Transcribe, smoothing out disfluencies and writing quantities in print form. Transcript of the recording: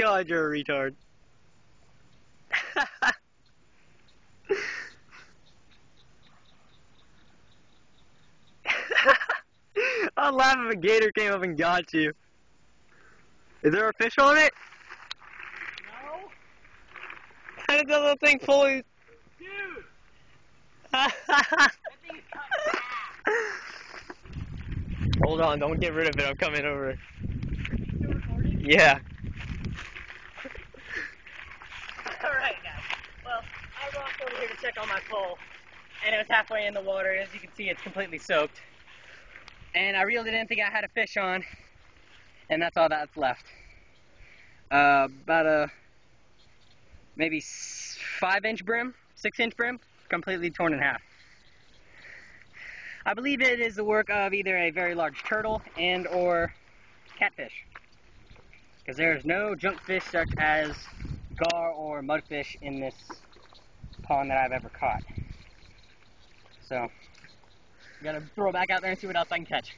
God, you're a retard. I'd laugh if a gator came up and got you. Is there a fish on it? No. How did that little thing fully... Dude! That thing is cut in half. Hold on, don't get rid of it. I'm coming over. Are you still recording? Yeah. Alright, guys. Well, I walked over here to check on my pole, and it was halfway in the water. As you can see, it's completely soaked. And I reeled it in thinking I had a fish on, and that's all that's left. About a maybe 5-inch brim, 6-inch brim, completely torn in half. I believe it is the work of either a very large turtle and or catfish, because there's no junk fish such as gar or mudfish in this pond that I've ever caught. So, I'm gonna throw it back out there and see what else I can catch.